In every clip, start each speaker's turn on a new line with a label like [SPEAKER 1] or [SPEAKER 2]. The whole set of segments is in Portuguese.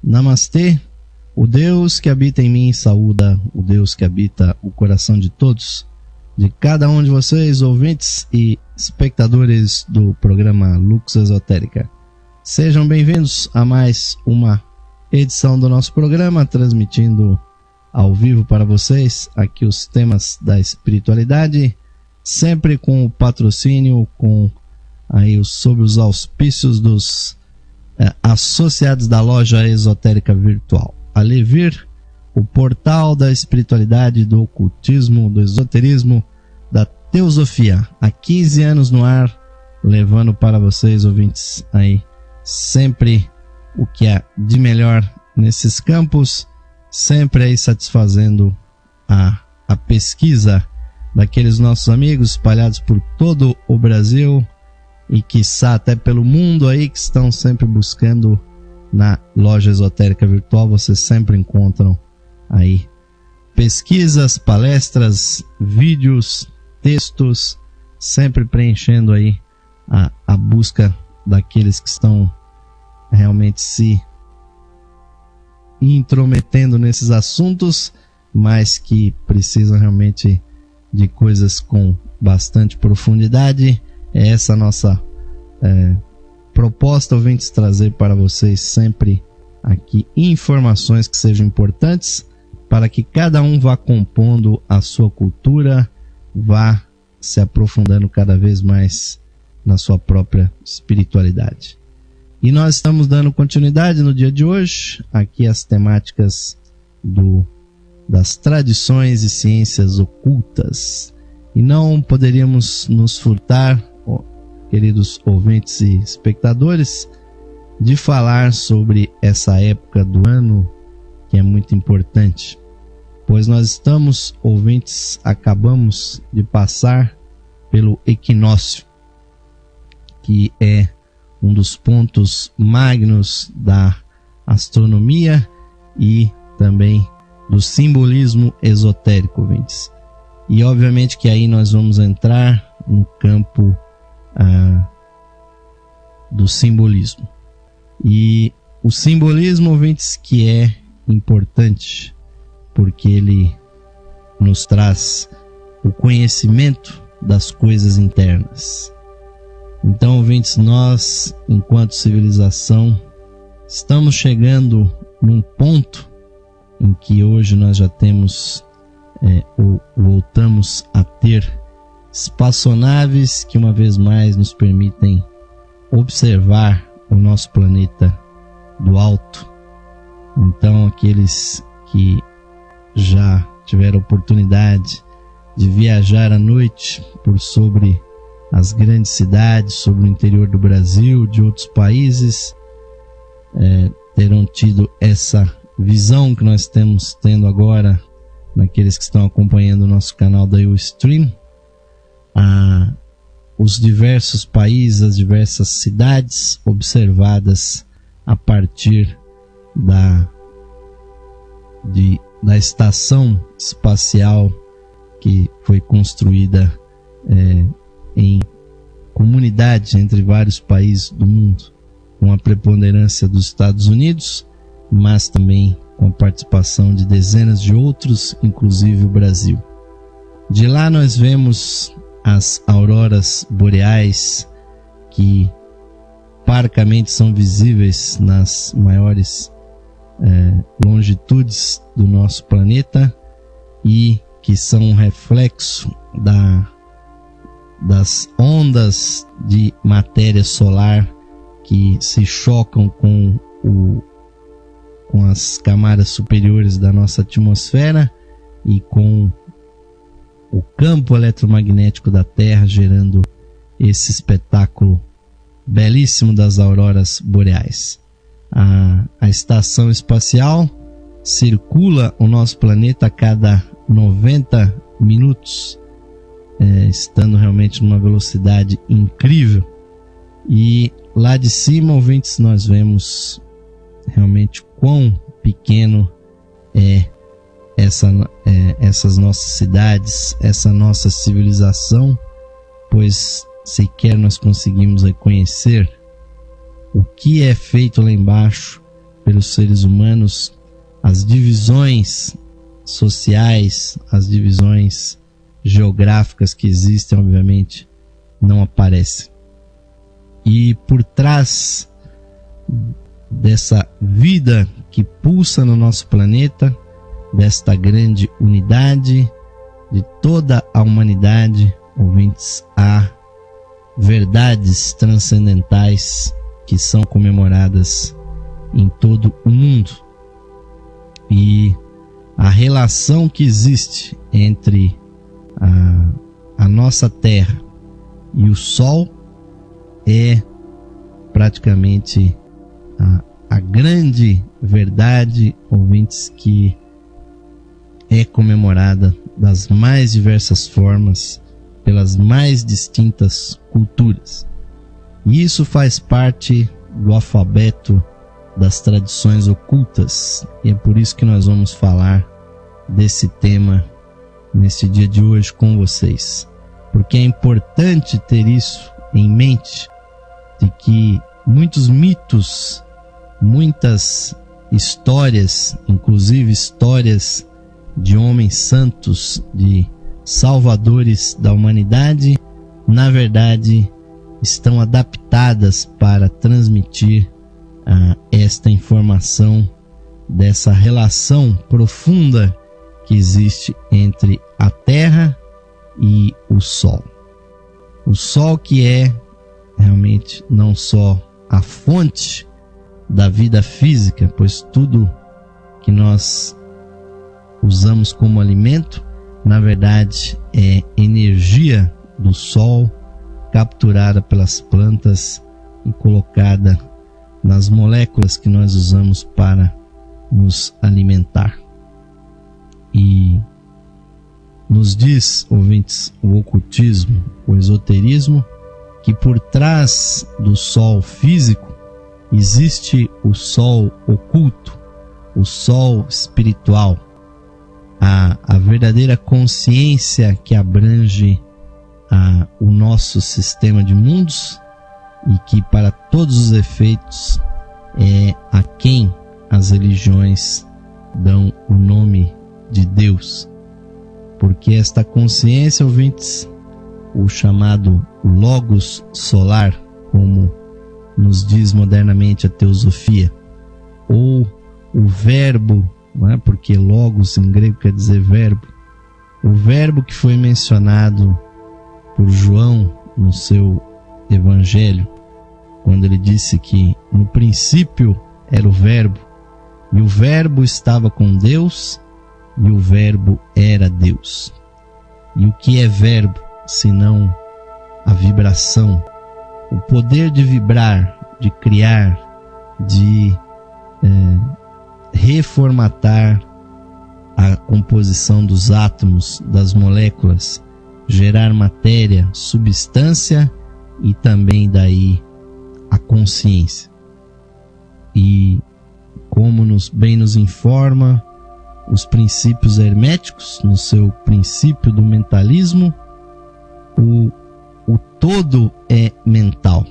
[SPEAKER 1] Namastê, o Deus que habita em mim saúda o Deus que habita o coração de todos, de cada um de vocês, ouvintes e espectadores do programa Lux Esotérica. Sejam bem-vindos a mais uma edição do nosso programa, transmitindo ao vivo para vocês aqui os temas da espiritualidade, sempre com o patrocínio, sob os auspícios dos associados da loja esotérica virtual Alevir, o portal da espiritualidade, do ocultismo, do esoterismo, da teosofia, há 15 anos no ar, levando para vocês, ouvintes, aí sempre o que é de melhor nesses campos, sempre aí satisfazendo a pesquisa daqueles nossos amigos espalhados por todo o Brasil e quiçá até pelo mundo aí, que estão sempre buscando na loja esotérica virtual. Vocês sempre encontram aí pesquisas, palestras, vídeos, textos, sempre preenchendo aí a busca daqueles que estão realmente se intrometendo nesses assuntos, mas que precisam realmente de coisas com bastante profundidade. É essa a nossa proposta, ouvintes, trazer para vocês sempre aqui informações que sejam importantes para que cada um vá compondo a sua cultura, vá se aprofundando cada vez mais na sua própria espiritualidade. E nós estamos dando continuidade no dia de hoje aqui às temáticas das tradições e ciências ocultas. E não poderíamos nos furtar, queridos ouvintes e espectadores, de falar sobre essa época do ano que é muito importante, pois nós estamos, ouvintes, acabamos de passar pelo equinócio, que é um dos pontos magnos da astronomia e também do simbolismo esotérico, ouvintes. E obviamente que aí nós vamos entrar no campo do simbolismo. E o simbolismo, ouvintes, que é importante porque ele nos traz o conhecimento das coisas internas. Então, ouvintes, nós, enquanto civilização, estamos chegando num ponto em que hoje nós já temos ou voltamos a ter espaçonaves que uma vez mais nos permitem observar o nosso planeta do alto. Então, aqueles que já tiveram oportunidade de viajar à noite por sobre as grandes cidades, sobre o interior do Brasil, de outros países, terão tido essa visão que nós estamos tendo agora naqueles que estão acompanhando o nosso canal da Ustream, os diversos países, as diversas cidades observadas a partir da estação espacial que foi construída em comunidade entre vários países do mundo, com a preponderância dos Estados Unidos, mas também com a participação de dezenas de outros, inclusive o Brasil. De lá nós vemos as auroras boreais, que parcamente são visíveis nas maiores longitudes do nosso planeta e que são um reflexo das ondas de matéria solar que se chocam com as camadas superiores da nossa atmosfera e com o campo eletromagnético da Terra, gerando esse espetáculo belíssimo das auroras boreais. A estação espacial circula o nosso planeta a cada 90 minutos, estando realmente numa velocidade incrível. E lá de cima, ouvintes, nós vemos realmente quão pequeno essas nossas cidades, essa nossa civilização, pois sequer nós conseguimos reconhecer o que é feito lá embaixo pelos seres humanos, as divisões sociais, as divisões geográficas que existem, obviamente, não aparecem. E por trás dessa vida que pulsa no nosso planeta, desta grande unidade de toda a humanidade, ouvintes, há verdades transcendentais que são comemoradas em todo o mundo. E a relação que existe entre a nossa Terra e o Sol é praticamente a grande verdade, ouvintes, que é comemorada das mais diversas formas, pelas mais distintas culturas. E isso faz parte do alfabeto das tradições ocultas, e é por isso que nós vamos falar desse tema nesse dia de hoje com vocês, porque é importante ter isso em mente, de que muitos mitos, muitas histórias, inclusive histórias de homens santos, de salvadores da humanidade, na verdade estão adaptadas para transmitir esta informação dessa relação profunda que existe entre a Terra e o Sol. O Sol, que é realmente não só a fonte da vida física, pois tudo que nós usamos como alimento, na verdade, é energia do Sol capturada pelas plantas e colocada nas moléculas que nós usamos para nos alimentar. E nos diz, ouvintes, o ocultismo, o esoterismo, que por trás do Sol físico existe o Sol oculto, o Sol espiritual, a verdadeira consciência que abrange o nosso sistema de mundos e que, para todos os efeitos, é a quem as religiões dão o nome de Deus. Porque esta consciência, ouvintes, o chamado Logos solar, como nos diz modernamente a teosofia, ou o verbo, não é? Porque Logos em grego quer dizer verbo, o verbo que foi mencionado por João no seu evangelho, quando ele disse que no princípio era o verbo, e o verbo estava com Deus, e o verbo era Deus. E o que é verbo, senão a vibração, o poder de vibrar, de criar, de reformatar a composição dos átomos, das moléculas, gerar matéria, substância e também daí a consciência. E como bem nos informa os princípios herméticos, no seu princípio do mentalismo, o todo é mental.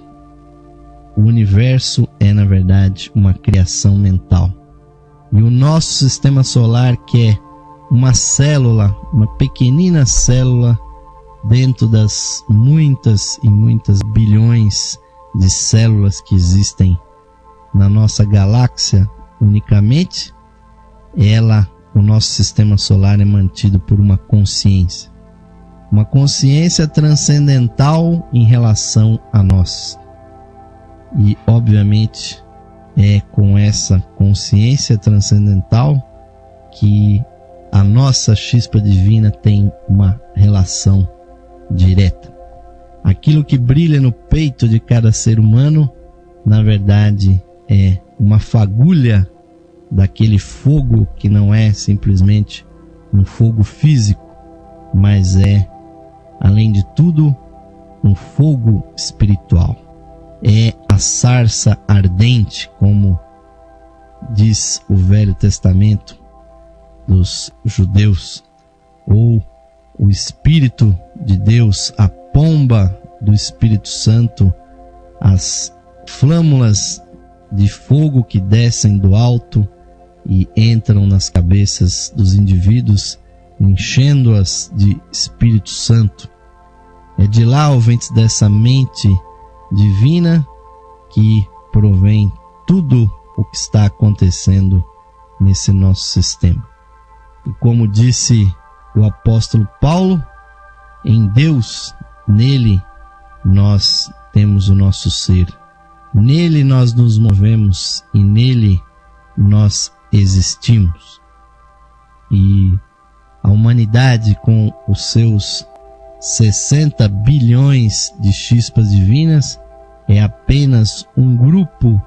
[SPEAKER 1] O universo é, na verdade, uma criação mental. E o nosso sistema solar, que é uma célula, uma pequenina célula, dentro das muitas e muitas bilhões de células que existem na nossa galáxia unicamente, o nosso sistema solar é mantido por uma consciência transcendental em relação a nós. E, obviamente, é com essa consciência transcendental que a nossa chispa divina tem uma relação direta. Aquilo que brilha no peito de cada ser humano, na verdade, é uma fagulha daquele fogo que não é simplesmente um fogo físico, mas é, além de tudo, um fogo espiritual. É a sarça ardente, como diz o Velho Testamento dos judeus, ou o Espírito de Deus, a pomba do Espírito Santo, as flâmulas de fogo que descem do alto e entram nas cabeças dos indivíduos, enchendo-as de Espírito Santo. É de lá, ouvintes, dessa mente divina, que provém tudo o que está acontecendo nesse nosso sistema. E como disse o apóstolo Paulo, em Deus, nele, nós temos o nosso ser. Nele nós nos movemos e nele nós existimos. E a humanidade, com os seus 60 bilhões de chispas divinas, é apenas um grupo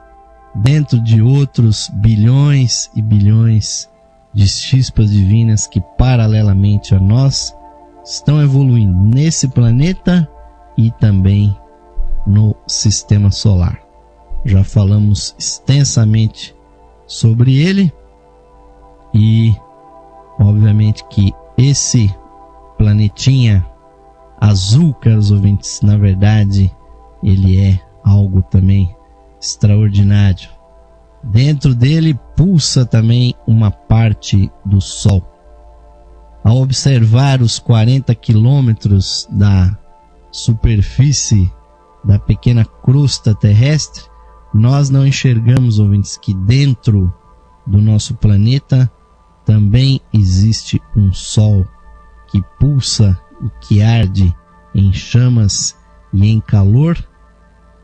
[SPEAKER 1] dentro de outros bilhões e bilhões de chispas divinas que, paralelamente a nós, estão evoluindo nesse planeta e também no sistema solar. Já falamos extensamente sobre ele e, obviamente, que esse planetinha azul, caros ouvintes, na verdade, ele é algo também extraordinário. Dentro dele pulsa também uma parte do Sol. Ao observar os 40 quilômetros da superfície da pequena crosta terrestre, nós não enxergamos, ouvintes, que dentro do nosso planeta também existe um Sol que pulsa e que arde em chamas e em calor,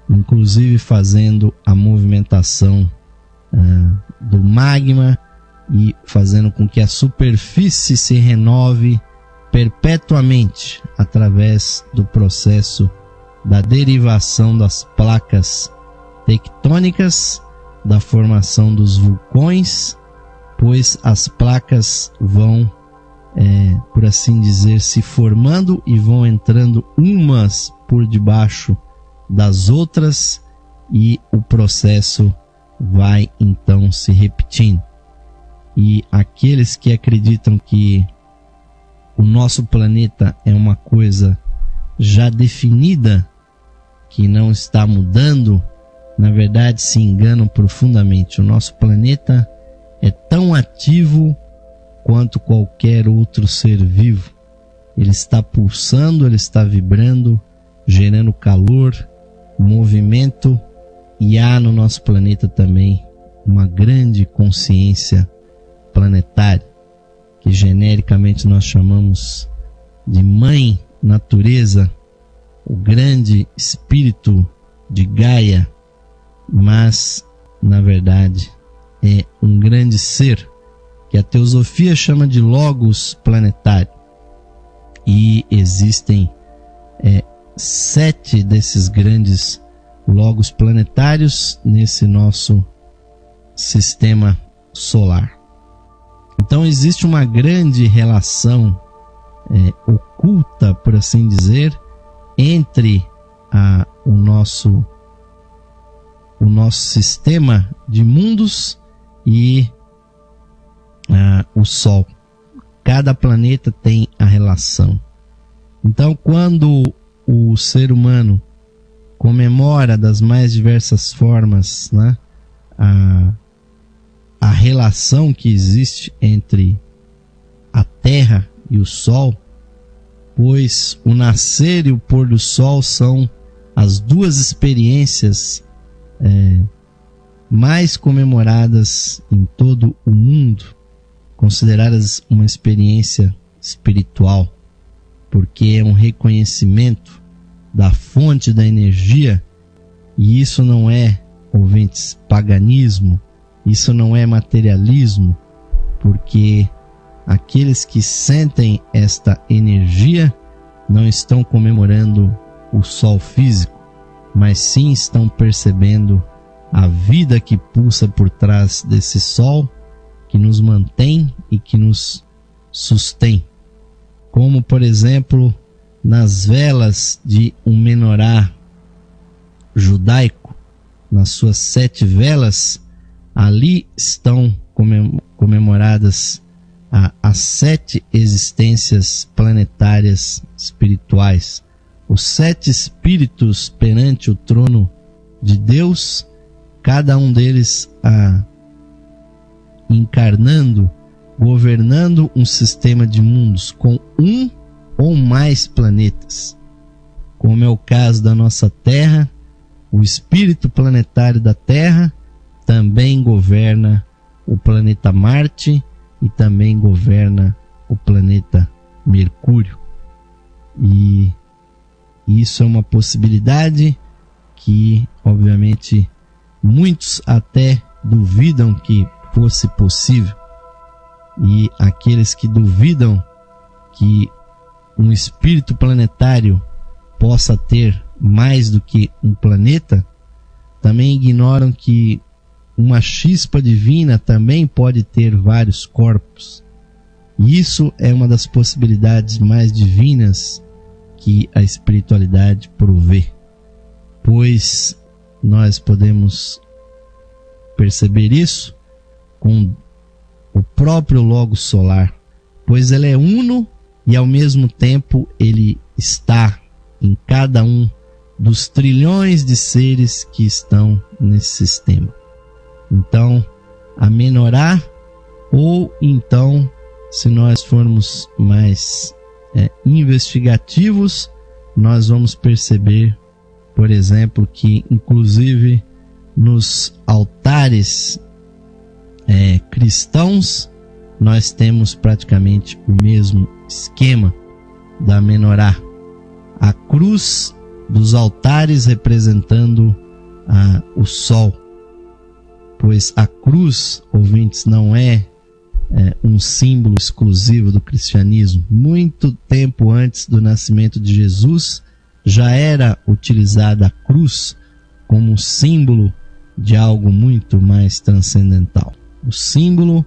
[SPEAKER 1] inclusive fazendo a movimentação do magma e fazendo com que a superfície se renove perpetuamente através do processo da derivação das placas tectônicas, da formação dos vulcões, pois as placas vão, por assim dizer, se formando e vão entrando umas por debaixo das outras, e o processo vai então se repetindo. E aqueles que acreditam que o nosso planeta é uma coisa já definida, que não está mudando, na verdade se enganam profundamente. O nosso planeta é tão ativo quanto qualquer outro ser vivo. Ele está pulsando, ele está vibrando, gerando calor, movimento, e há no nosso planeta também uma grande consciência planetária, que genericamente nós chamamos de Mãe Natureza, o grande espírito de Gaia, mas na verdade é um grande ser que a teosofia chama de Logos planetário, e existem 7 desses grandes Logos planetários nesse nosso sistema solar. Então existe uma grande relação oculta, por assim dizer, entre o nosso sistema de mundos e o Sol. Cada planeta tem a relação. Então, quando o ser humano comemora das mais diversas formas, né, a relação que existe entre a Terra e o Sol, pois o nascer e o pôr do Sol são as duas experiências mais comemoradas em todo o mundo, consideradas uma experiência espiritual, porque é um reconhecimento da fonte da energia, e isso não é, ouvintes, paganismo, isso não é materialismo, porque aqueles que sentem esta energia não estão comemorando o Sol físico, mas sim estão percebendo a vida que pulsa por trás desse Sol, que nos mantém e que nos sustém. Como, por exemplo, nas velas de um menorá judaico, nas suas 7 velas, ali estão comemoradas as 7 existências planetárias espirituais, os 7 espíritos perante o trono de Deus, cada um deles encarnando, governando um sistema de mundos com um ou mais planetas. Como é o caso da nossa Terra, o espírito planetário da Terra também governa o planeta Marte e também governa o planeta Mercúrio. E isso é uma possibilidade que, obviamente, muitos até duvidam que fosse possível. E aqueles que duvidam que um espírito planetário possa ter mais do que um planeta, também ignoram que uma chispa divina também pode ter vários corpos. E isso é uma das possibilidades mais divinas que a espiritualidade provê, pois nós podemos perceber isso com o próprio Logos solar, pois ele é uno e ao mesmo tempo ele está em cada um dos trilhões de seres que estão nesse sistema. Então, a Menorá, ou então, se nós formos mais investigativos, nós vamos perceber, por exemplo, que inclusive nos altares cristãos, nós temos praticamente o mesmo esquema da Menorá. A cruz dos altares representando o sol, pois a cruz, ouvintes, não é um símbolo exclusivo do cristianismo. Muito tempo antes do nascimento de Jesus, já era utilizada a cruz como símbolo de algo muito mais transcendental. O símbolo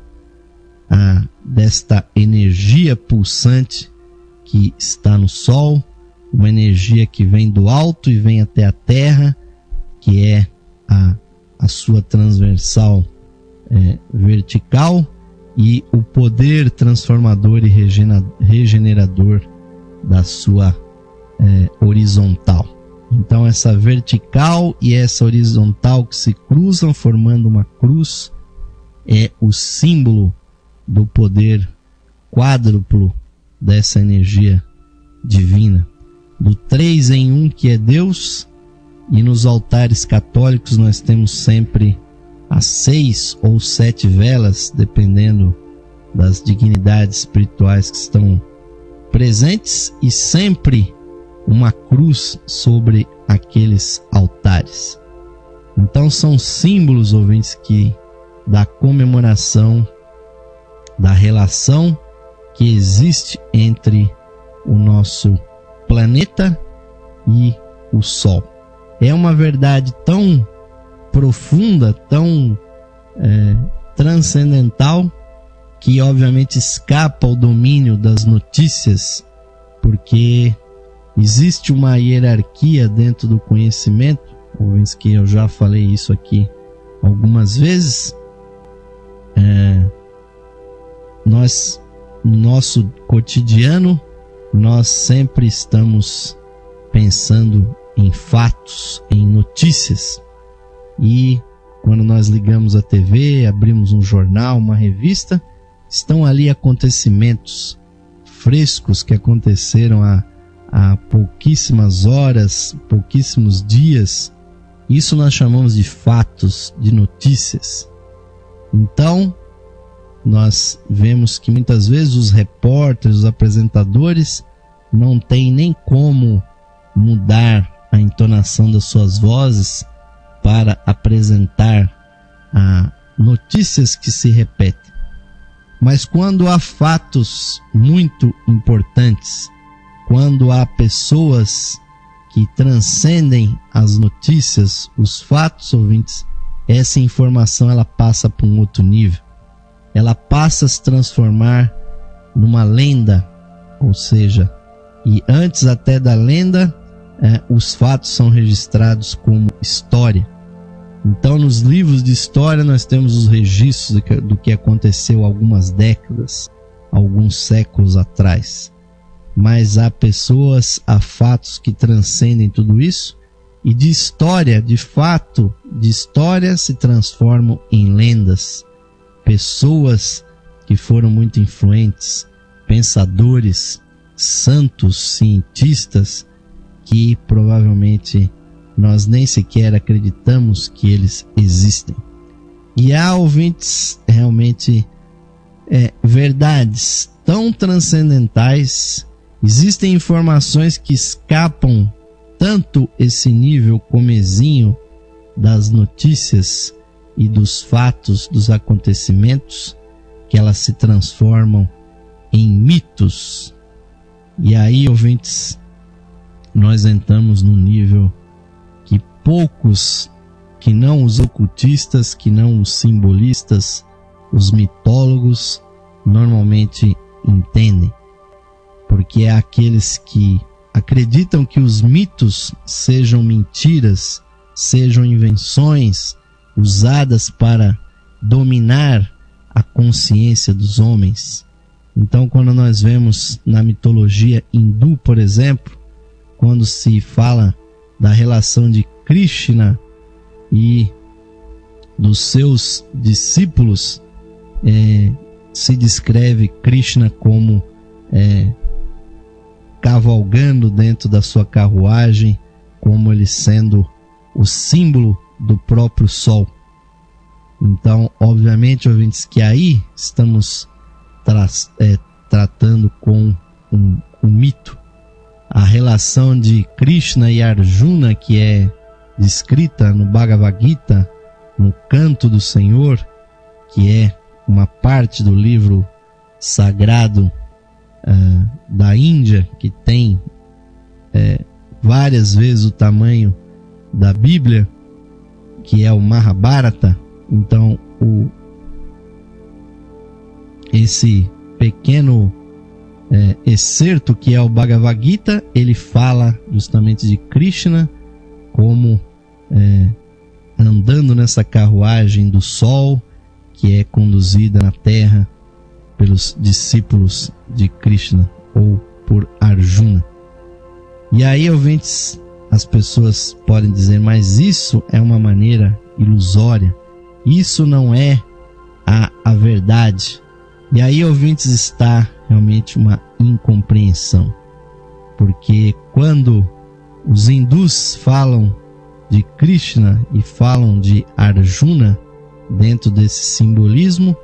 [SPEAKER 1] desta energia pulsante que está no Sol, uma energia que vem do alto e vem até a Terra, que é a sua transversal vertical, e o poder transformador e regenerador da sua horizontal. Então essa vertical e essa horizontal que se cruzam formando uma cruz é o símbolo do poder quádruplo dessa energia divina, do 3 em 1 que é Deus. E nos altares católicos nós temos sempre as 6 ou 7 velas, dependendo das dignidades espirituais que estão presentes, e sempre uma cruz sobre aqueles altares. Então são símbolos, ouvintes, da comemoração da relação que existe entre o nosso planeta e o Sol. É uma verdade tão profunda, tão transcendental, que obviamente escapa ao domínio das notícias, porque existe uma hierarquia dentro do conhecimento, ouvintes, que eu já falei isso aqui algumas vezes. Nós, no nosso cotidiano, nós sempre estamos pensando em fatos, em notícias. E quando nós ligamos a TV, abrimos um jornal, uma revista, estão ali acontecimentos frescos que aconteceram há pouquíssimas horas, pouquíssimos dias. Isso nós chamamos de fatos, de notícias. Então, nós vemos que muitas vezes os repórteres, os apresentadores, não têm nem como mudar a entonação das suas vozes para apresentar notícias que se repetem. Mas quando há fatos muito importantes, quando há pessoas que transcendem as notícias, os fatos, ouvintes, essa informação ela passa para um outro nível. Ela passa a se transformar numa lenda, ou seja, e antes até da lenda, os fatos são registrados como história. Então, nos livros de história nós temos os registros do que aconteceu há algumas décadas, alguns séculos atrás. Mas há pessoas, há fatos que transcendem tudo isso, e de história, de fato, de história se transformam em lendas. Pessoas que foram muito influentes, pensadores, santos, cientistas, que provavelmente nós nem sequer acreditamos que eles existem. E há, ouvintes, realmente verdades tão transcendentais, existem informações que escapam tanto esse nível comezinho das notícias e dos fatos, dos acontecimentos, que elas se transformam em mitos. E aí, ouvintes, nós entramos num nível que poucos, que não os ocultistas, que não os simbolistas, os mitólogos, normalmente entendem. Porque é aqueles que acreditam que os mitos sejam mentiras, sejam invenções usadas para dominar a consciência dos homens. Então, quando nós vemos na mitologia hindu, por exemplo, quando se fala da relação de Krishna e dos seus discípulos, se descreve Krishna como cavalgando dentro da sua carruagem, como ele sendo o símbolo do próprio sol. Então, obviamente, ouvintes, que aí estamos tratando com um mito. A relação de Krishna e Arjuna, que é descrita no Bhagavad Gita, no Canto do Senhor, que é uma parte do livro sagrado da Índia, que tem várias vezes o tamanho da Bíblia, que é o Mahabharata. Então, esse pequeno excerto que é o Bhagavad Gita, ele fala justamente de Krishna como andando nessa carruagem do sol, que é conduzida na terra pelos discípulos de Krishna, ou por Arjuna. E aí, ouvintes, as pessoas podem dizer, mas isso é uma maneira ilusória, isso não é a verdade. E aí, ouvintes, está realmente uma incompreensão, porque quando os hindus falam de Krishna e falam de Arjuna, dentro desse simbolismo,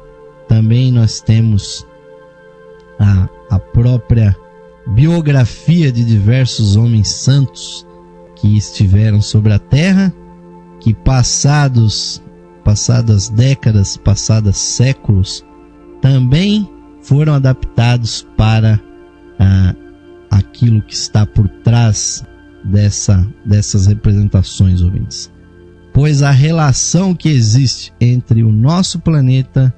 [SPEAKER 1] também nós temos a própria biografia de diversos homens santos que estiveram sobre a terra, que passadas décadas, passados séculos, também foram adaptados para aquilo que está por trás dessas representações, ouvintes. Pois a relação que existe entre o nosso planeta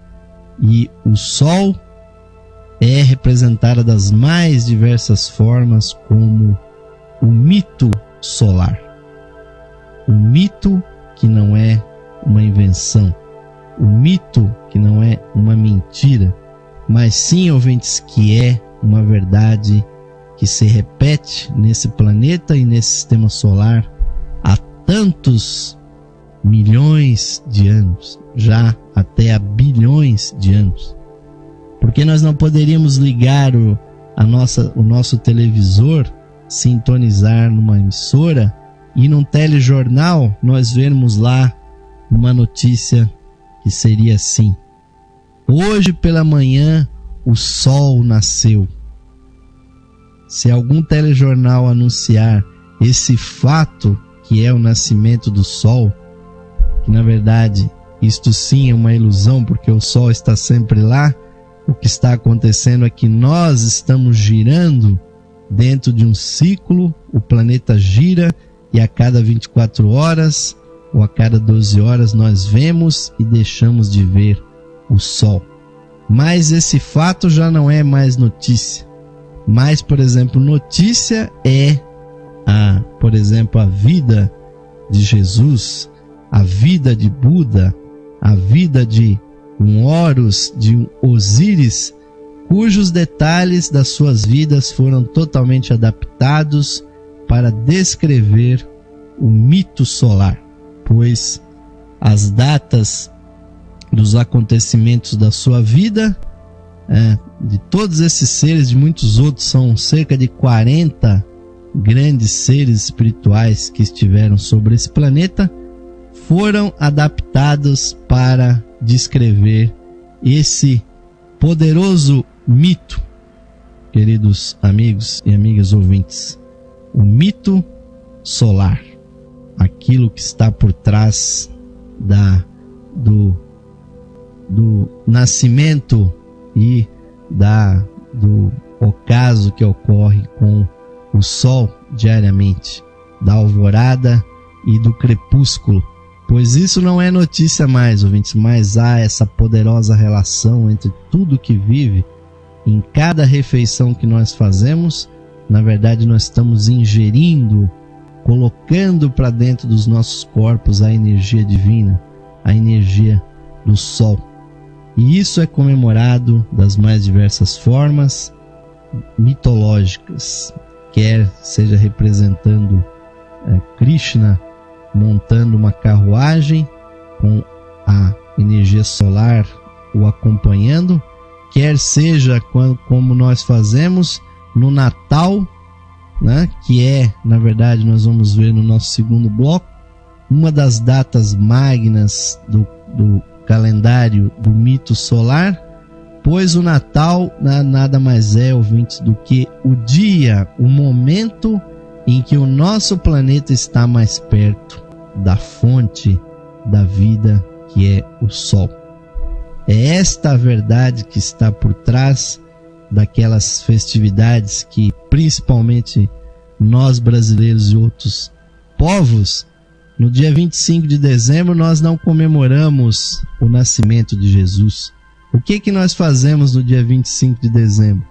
[SPEAKER 1] e o Sol é representada das mais diversas formas, como o mito solar. O mito que não é uma invenção, o mito que não é uma mentira, mas sim, ouvintes, que é uma verdade que se repete nesse planeta e nesse sistema solar há tantos milhões de anos, já até há bilhões de anos. Porque nós não poderíamos ligar o nosso televisor, sintonizar numa emissora e num telejornal nós vermos lá uma notícia que seria assim: hoje pela manhã o sol nasceu. Se algum telejornal anunciar esse fato, que é o nascimento do sol, que na verdade isto sim é uma ilusão, porque o sol está sempre lá, o que está acontecendo é que nós estamos girando dentro de um ciclo, o planeta gira e a cada 24 horas ou a cada 12 horas nós vemos e deixamos de ver o sol. Mas esse fato já não é mais notícia. Mas, por exemplo, notícia é por exemplo, a vida de Jesus, a vida de Buda, a vida de um Horus, de um Osíris, cujos detalhes das suas vidas foram totalmente adaptados para descrever o mito solar, pois as datas dos acontecimentos da sua vida, de todos esses seres, de muitos outros, são cerca de 40 grandes seres espirituais que estiveram sobre esse planeta, foram adaptados para descrever esse poderoso mito, queridos amigos e amigas ouvintes, o mito solar, aquilo que está por trás do nascimento e do ocaso que ocorre com o sol diariamente, da alvorada e do crepúsculo. Pois isso não é notícia mais, ouvintes, mas há essa poderosa relação entre tudo que vive. Em cada refeição que nós fazemos, na verdade nós estamos ingerindo, colocando para dentro dos nossos corpos a energia divina, a energia do sol. E isso é comemorado das mais diversas formas mitológicas, quer seja representando Krishna montando uma carruagem com a energia solar o acompanhando, quer seja como nós fazemos no Natal, né, que é, na verdade, nós vamos ver no nosso segundo bloco, uma das datas magnas do calendário do mito solar, pois o Natal nada mais é, ouvintes, do que o dia, o momento em que o nosso planeta está mais perto da fonte da vida, que é o Sol. É esta a verdade que está por trás daquelas festividades que principalmente nós brasileiros e outros povos, no dia 25 de dezembro nós não comemoramos o nascimento de Jesus. O que nós fazemos no dia 25 de dezembro?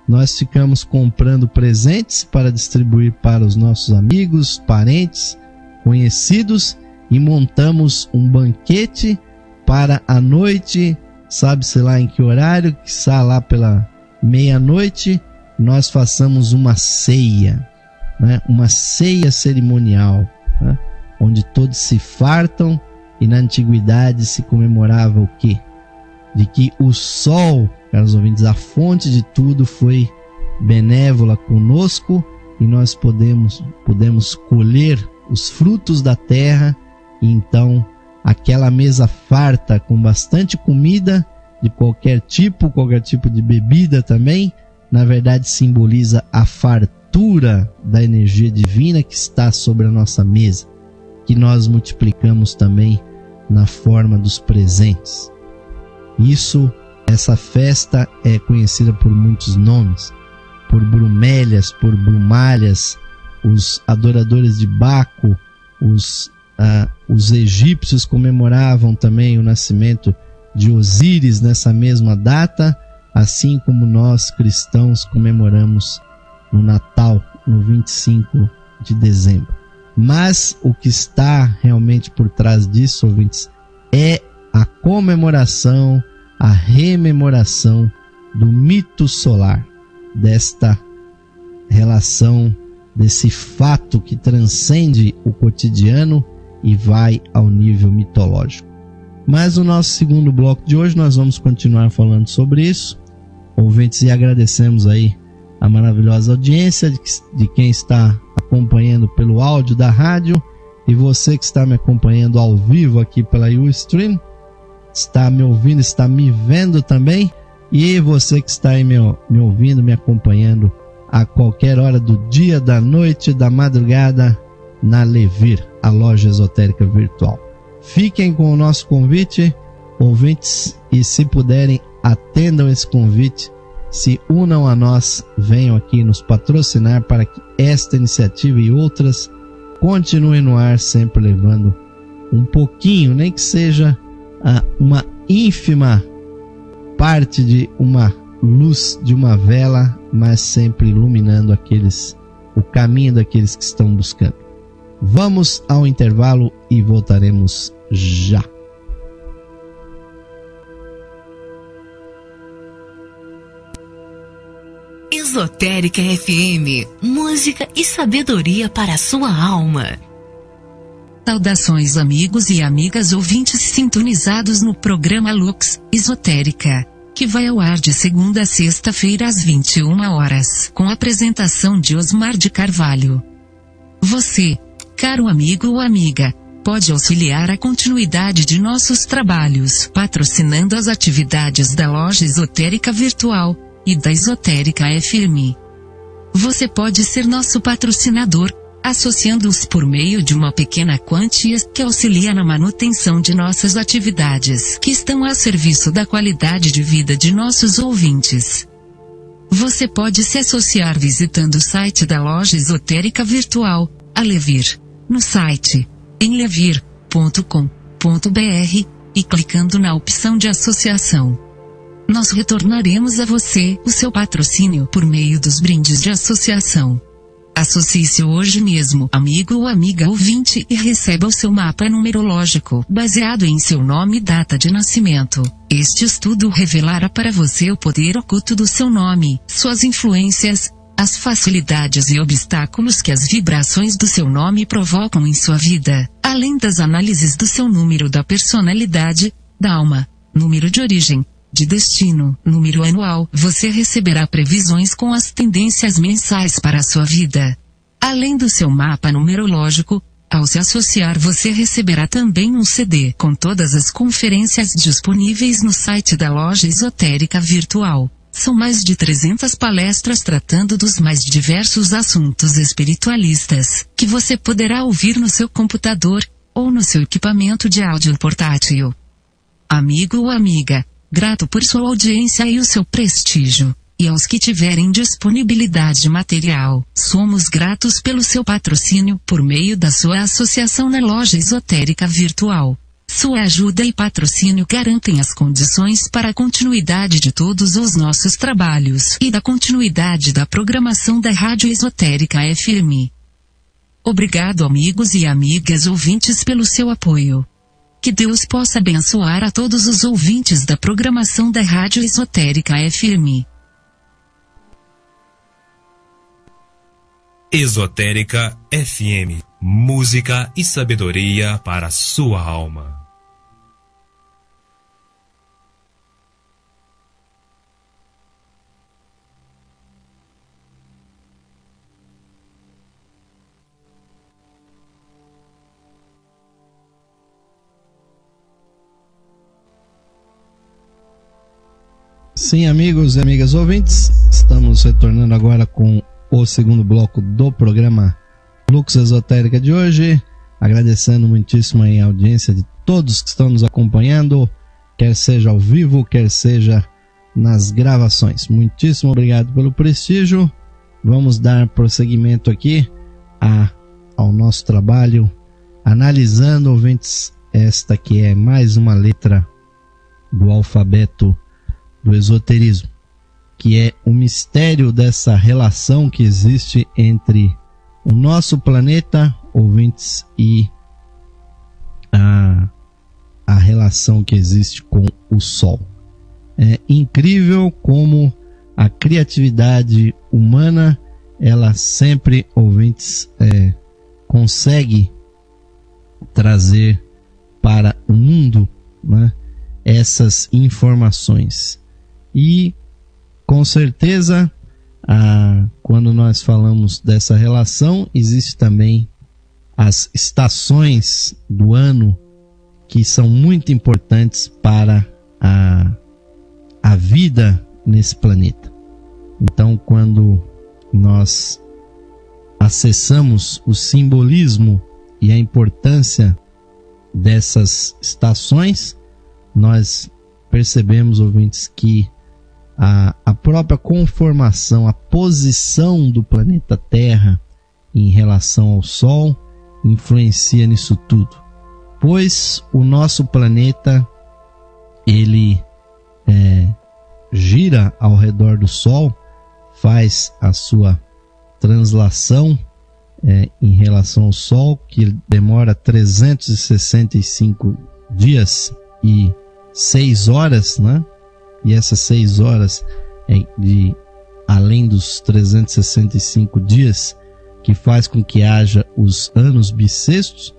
[SPEAKER 1] Nós ficamos comprando presentes para distribuir para os nossos amigos, parentes, conhecidos, e montamos um banquete para a noite, sabe-se lá em que horário, que está lá pela meia-noite, nós façamos uma ceia, né? Uma ceia cerimonial, né? Onde todos se fartam. E na antiguidade se comemorava o quê? De que o sol, caros ouvintes, a fonte de tudo, foi benévola conosco e nós podemos colher os frutos da terra. E então aquela mesa farta com bastante comida de qualquer tipo de bebida também, na verdade simboliza a fartura da energia divina que está sobre a nossa mesa, que nós multiplicamos também na forma dos presentes. Essa festa é conhecida por muitos nomes, por Brumélias, por Brumálias, os adoradores de Baco, os egípcios comemoravam também o nascimento de Osíris nessa mesma data, assim como nós cristãos comemoramos no Natal, no 25 de dezembro. Mas o que está realmente por trás disso, ouvintes, é a comemoração, a rememoração do mito solar, desta relação, desse fato que transcende o cotidiano e vai ao nível mitológico. Mas no nosso segundo bloco de hoje nós vamos continuar falando sobre isso, ouvintes, e agradecemos aí a maravilhosa audiência de quem está acompanhando pelo áudio da rádio, e você que está me acompanhando ao vivo aqui pela Ustream, está me ouvindo, está me vendo também, e você que está aí me ouvindo, me acompanhando a qualquer hora do dia, da noite, da madrugada, na Levir, a loja esotérica virtual. Fiquem com o nosso convite, ouvintes, e se puderem, atendam esse convite, se unam a nós, venham aqui nos patrocinar para que esta iniciativa e outras continuem no ar, sempre levando um pouquinho, nem que seja uma ínfima parte de uma luz de uma vela, mas sempre iluminando o caminho daqueles que estão buscando. Vamos ao intervalo e voltaremos já.
[SPEAKER 2] Esotérica FM, música e sabedoria para a sua alma. Saudações amigos e amigas ouvintes sintonizados no programa Lux Esotérica, que vai ao ar de segunda a sexta-feira às 21 horas, com a apresentação de Osmar de Carvalho. Você, caro amigo ou amiga, pode auxiliar a continuidade de nossos trabalhos patrocinando as atividades da Loja Esotérica Virtual e da Esotérica FM. Você pode ser nosso patrocinador, associando-os por meio de uma pequena quantia que auxilia na manutenção de nossas atividades que estão a serviço da qualidade de vida de nossos ouvintes. Você pode se associar visitando o site da Loja Esotérica Virtual, a Levir, no site em levir.com.br e clicando na opção de associação. Nós retornaremos a você o seu patrocínio por meio dos brindes de associação. Associe-se hoje mesmo, amigo ou amiga ouvinte, e receba o seu mapa numerológico, baseado em seu nome e data de nascimento. Este estudo revelará para você o poder oculto do seu nome, suas influências, as facilidades e obstáculos que as vibrações do seu nome provocam em sua vida, além das análises do seu número da personalidade, da alma, número de origem, de destino, número anual. Você receberá previsões com as tendências mensais para a sua vida. Além do seu mapa numerológico, ao se associar você receberá também um CD com todas as conferências disponíveis no site da Loja Esotérica Virtual. São mais de 300 palestras tratando dos mais diversos assuntos espiritualistas, que você poderá ouvir no seu computador, ou no seu equipamento de áudio portátil. Amigo ou amiga, grato por sua audiência e o seu prestígio, e aos que tiverem disponibilidade material, somos gratos pelo seu patrocínio por meio da sua associação na Loja Esotérica Virtual. Sua ajuda e patrocínio garantem as condições para a continuidade de todos os nossos trabalhos e da continuidade da programação da Rádio Esotérica FM. Obrigado amigos e amigas ouvintes pelo seu apoio. Que Deus possa abençoar a todos os ouvintes da programação da Rádio Esotérica FM.
[SPEAKER 3] Esotérica FM. Música e sabedoria para a sua alma.
[SPEAKER 1] Sim, amigos e amigas ouvintes, estamos retornando agora com o segundo bloco do programa Lux Esotérica de hoje, agradecendo muitíssimo aí a audiência de todos que estão nos acompanhando, quer seja ao vivo, quer seja nas gravações. Muitíssimo obrigado pelo prestígio. Vamos dar prosseguimento aqui ao nosso trabalho, analisando, ouvintes, esta que é mais uma letra do alfabeto do esoterismo, que é o mistério dessa relação que existe entre o nosso planeta, ouvintes, e a relação que existe com o Sol. É incrível como a criatividade humana, ela sempre, ouvintes, consegue trazer para o mundo, né, essas informações. E com certeza, quando nós falamos dessa relação, existe também as estações do ano que são muito importantes para a vida nesse planeta. Então, quando nós acessamos o simbolismo e a importância dessas estações, nós percebemos, ouvintes, que a própria conformação, a posição do planeta Terra em relação ao Sol influencia nisso tudo, pois o nosso planeta ele gira ao redor do Sol, faz a sua translação em relação ao Sol, que demora 365 dias e 6 horas, né? E essas 6 horas, além dos 365 dias, que faz com que haja os anos bissextos,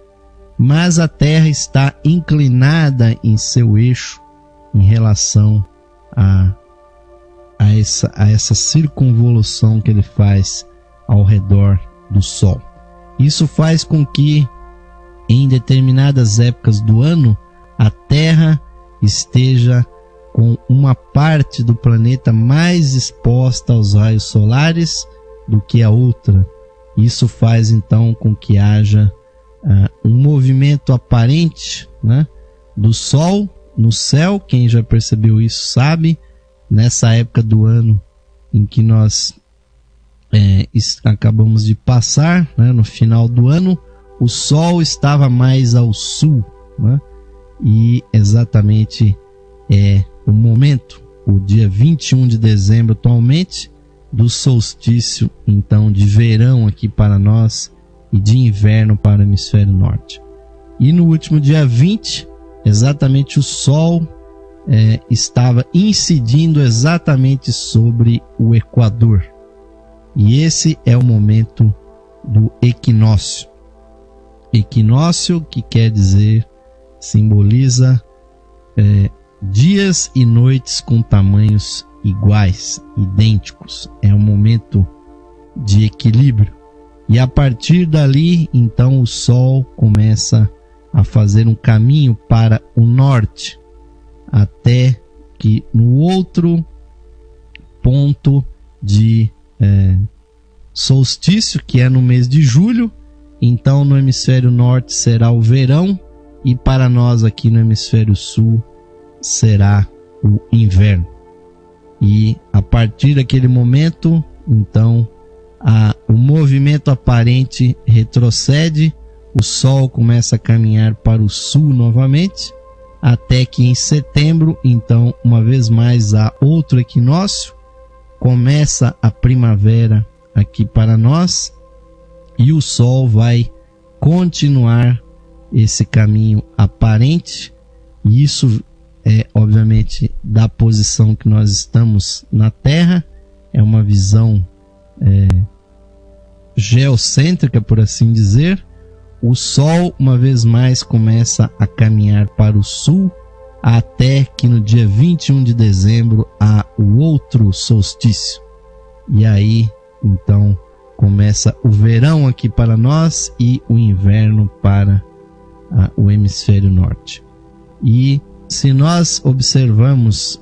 [SPEAKER 1] mas a Terra está inclinada em seu eixo em relação a essa circunvolução que ele faz ao redor do Sol. Isso faz com que em determinadas épocas do ano a Terra esteja com uma parte do planeta mais exposta aos raios solares do que a outra. Isso faz então com que haja um movimento aparente, né, do Sol no céu. Quem já percebeu isso sabe, nessa época do ano em que nós acabamos de passar, né, no final do ano, o Sol estava mais ao sul, né, e exatamente o momento, o dia 21 de dezembro atualmente, do solstício então de verão aqui para nós e de inverno para o hemisfério norte. E no último dia 20, exatamente o Sol estava incidindo exatamente sobre o Equador. E esse é o momento do equinócio. Equinócio, que quer dizer, simboliza dias e noites com tamanhos iguais, idênticos. É um momento de equilíbrio. E a partir dali, então, o Sol começa a fazer um caminho para o norte, até que no outro ponto de solstício, que é no mês de julho, então no hemisfério norte será o verão, e para nós aqui no hemisfério sul será o inverno. E a partir daquele momento, então, o movimento aparente retrocede, o Sol começa a caminhar para o sul novamente, até que em setembro, então, uma vez mais há outro equinócio, começa a primavera aqui para nós, e o Sol vai continuar esse caminho aparente, e isso obviamente da posição que nós estamos na Terra, é uma visão geocêntrica, por assim dizer. O Sol uma vez mais começa a caminhar para o sul, até que no dia 21 de dezembro há o outro solstício, e aí então começa o verão aqui para nós e o inverno para o hemisfério norte. E se nós observarmos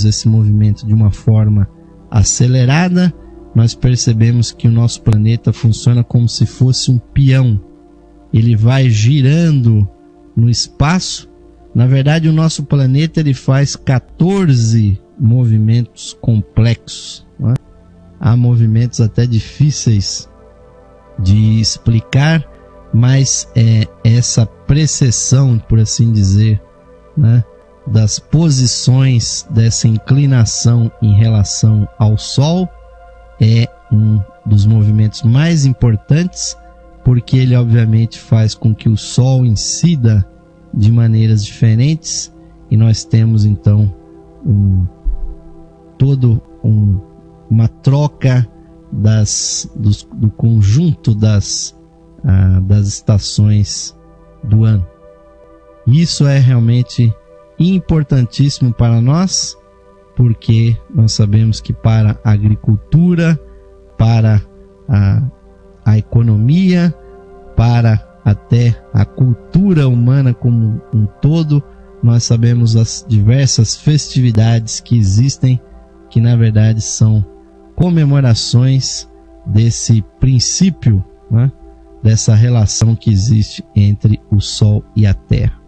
[SPEAKER 1] esse movimento de uma forma acelerada, nós percebemos que o nosso planeta funciona como se fosse um peão. Ele vai girando no espaço. Na verdade, o nosso planeta ele faz 14 movimentos complexos, né? Há movimentos até difíceis de explicar, mas essa precessão, por assim dizer, né, das posições dessa inclinação em relação ao Sol é um dos movimentos mais importantes, porque ele obviamente faz com que o Sol incida de maneiras diferentes, e nós temos então uma troca do conjunto das estações do ano. Isso é realmente importantíssimo para nós, porque nós sabemos que para a agricultura, para a economia, para até a cultura humana como um todo, nós sabemos as diversas festividades que existem, que na verdade são comemorações desse princípio, né, dessa relação que existe entre o Sol e a Terra.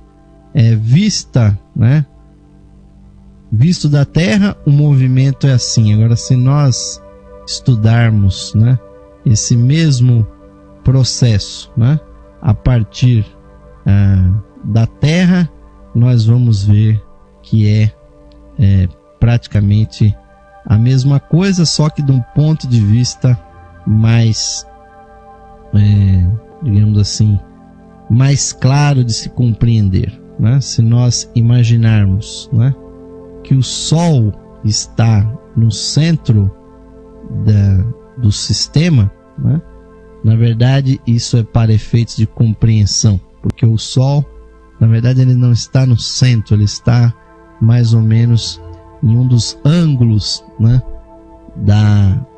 [SPEAKER 1] Visto da Terra, o movimento é assim. Agora, se nós estudarmos, né, esse mesmo processo, né, a partir da Terra, nós vamos ver que é praticamente a mesma coisa, só que de um ponto de vista mais, digamos assim, mais claro de se compreender, né? Se nós imaginarmos, né, que o Sol está no centro do sistema, né? Na verdade, isso é para efeitos de compreensão. porque o Sol, na verdade, ele não está no centro, ele está mais ou menos em um dos ângulos, né,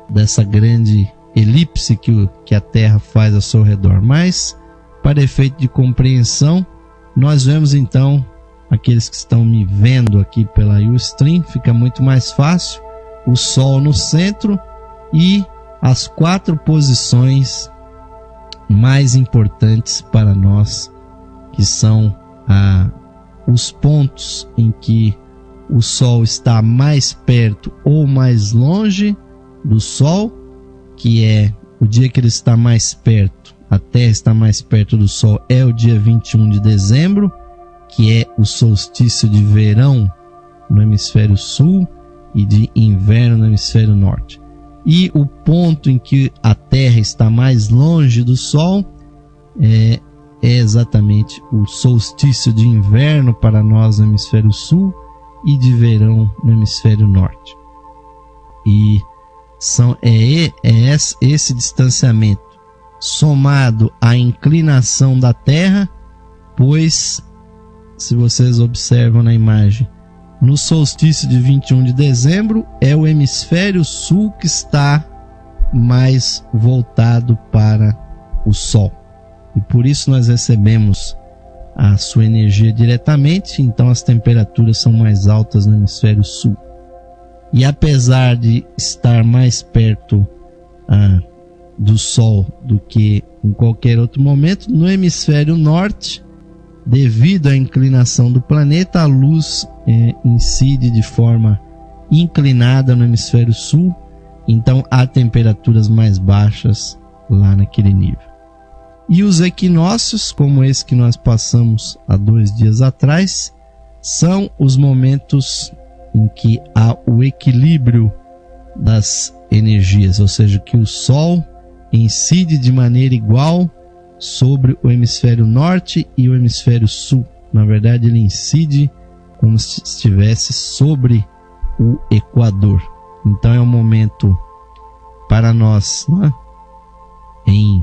[SPEAKER 1] dessa grande elipse que a Terra faz ao seu redor. Mas, para efeito de compreensão, nós vemos então, aqueles que estão me vendo aqui pela Ustream, fica muito mais fácil, o Sol no centro e as 4 posições mais importantes para nós, que são os pontos em que o Sol está mais perto ou mais longe do Sol, que é o dia que ele está mais perto, a Terra está mais perto do Sol, é o dia 21 de dezembro, que é o solstício de verão no hemisfério sul e de inverno no hemisfério norte. E o ponto em que a Terra está mais longe do Sol é exatamente o solstício de inverno para nós no hemisfério sul e de verão no hemisfério norte. E esse distanciamento somado à inclinação da Terra, pois, se vocês observam na imagem, no solstício de 21 de dezembro é o hemisfério sul que está mais voltado para o Sol. E por isso nós recebemos a sua energia diretamente, então as temperaturas são mais altas no hemisfério sul. E apesar de estar mais perto do Sol do que em qualquer outro momento, no hemisfério norte, devido à inclinação do planeta, a luz incide de forma inclinada no hemisfério sul, então há temperaturas mais baixas lá naquele nível. E os equinócios, como esse que nós passamos há 2 dias atrás, são os momentos em que há o equilíbrio das energias, ou seja, que o Sol incide de maneira igual sobre o hemisfério norte e o hemisfério sul. Na verdade, ele incide como se estivesse sobre o Equador. Então é um momento para nós, né? Em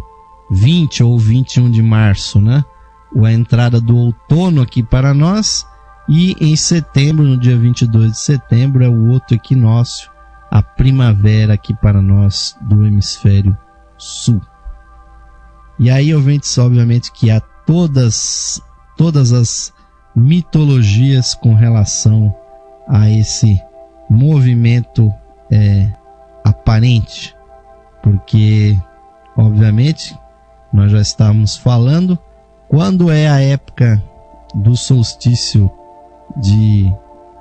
[SPEAKER 1] 20 ou 21 de março, né? A entrada do outono aqui para nós, e em setembro, no dia 22 de setembro, é o outro equinócio, a primavera aqui para nós do hemisfério sul. E aí, ouvintes, obviamente que há todas as mitologias com relação a esse movimento aparente, porque, obviamente, nós já estávamos falando, quando é a época do solstício de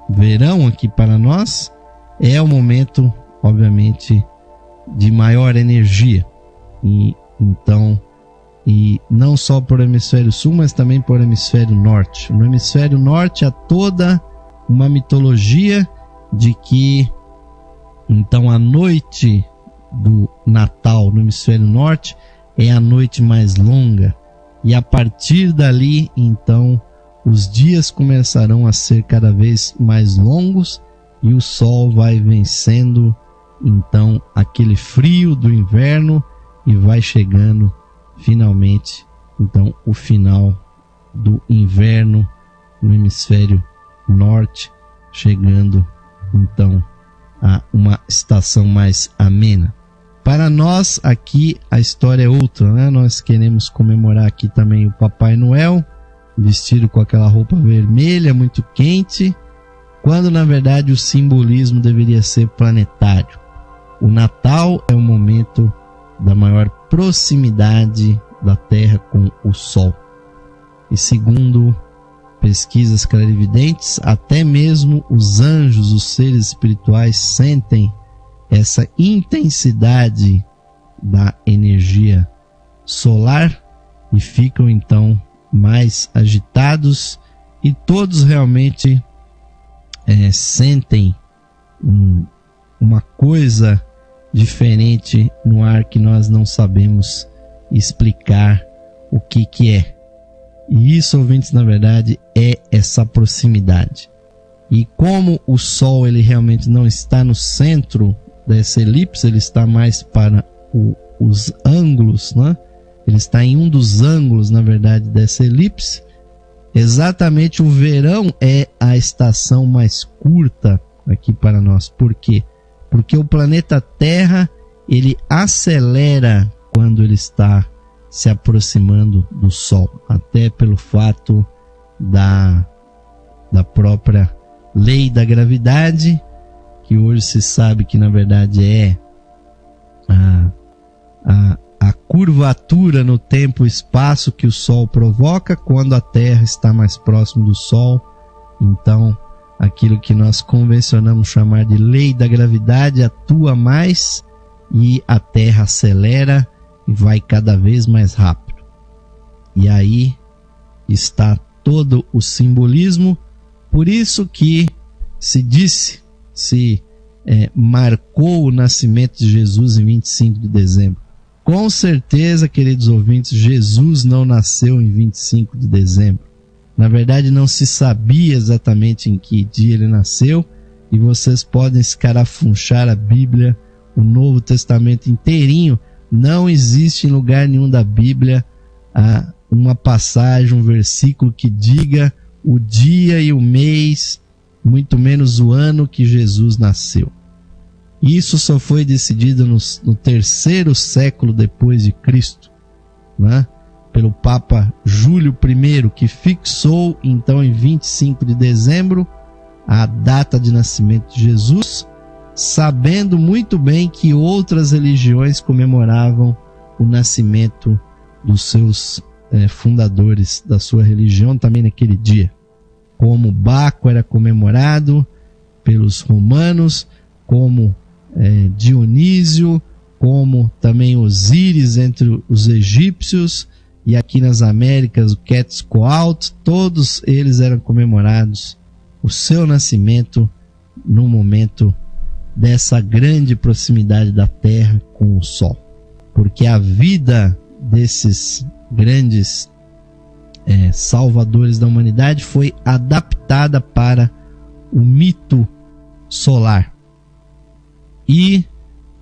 [SPEAKER 1] verão aqui para nós, é o momento, obviamente, de maior energia. E então, e não só por hemisfério sul, mas também por hemisfério norte. No hemisfério norte há toda uma mitologia de que, então, a noite do Natal no hemisfério norte é a noite mais longa, e a partir dali, então, os dias começarão a ser cada vez mais longos e o Sol vai vencendo, então, aquele frio do inverno e vai chegando finalmente, então, o final do inverno no hemisfério norte, chegando então a uma estação mais amena. Para nós aqui a história é outra, né? Nós queremos comemorar aqui também o Papai Noel, vestido com aquela roupa vermelha muito quente, quando na verdade o simbolismo deveria ser planetário. O Natal é o momento da maior proximidade da Terra com o Sol. E segundo pesquisas clarividentes, até mesmo os anjos, os seres espirituais, sentem essa intensidade da energia solar e ficam então mais agitados, e todos realmente sentem uma coisa diferente no ar que nós não sabemos explicar o que é. E isso, ouvintes, na verdade é essa proximidade. E como o Sol ele realmente não está no centro dessa elipse, ele está mais para os ângulos, né? ele está em um dos ângulos, na verdade, dessa elipse. Exatamente o verão é a estação mais curta aqui para nós. Por quê? Porque o planeta Terra, ele acelera quando ele está se aproximando do Sol, até pelo fato da própria lei da gravidade, que hoje se sabe que na verdade é a curvatura no tempo e espaço que o Sol provoca quando a Terra está mais próximo do Sol. Então, aquilo que nós convencionamos chamar de lei da gravidade atua mais e a Terra acelera e vai cada vez mais rápido. E aí está todo o simbolismo. Por isso que se marcou o nascimento de Jesus em 25 de dezembro. Com certeza, queridos ouvintes, Jesus não nasceu em 25 de dezembro. Na verdade, não se sabia exatamente em que dia ele nasceu, e vocês podem escarafunchar a Bíblia, o Novo Testamento inteirinho. Não existe em lugar nenhum da Bíblia uma passagem, um versículo que diga o dia e o mês, muito menos o ano que Jesus nasceu. Isso só foi decidido no 3º século depois de Cristo, né? Pelo Papa Júlio I, que fixou então em 25 de dezembro a data de nascimento de Jesus, sabendo muito bem que outras religiões comemoravam o nascimento dos seus fundadores da sua religião também naquele dia. Como Baco era comemorado pelos romanos, como Dionísio, como também Osíris entre os egípcios, e aqui nas Américas o Quetzalcoatl, todos eles eram comemorados o seu nascimento no momento dessa grande proximidade da Terra com o Sol. Porque a vida desses grandes salvadores da humanidade foi adaptada para o mito solar. E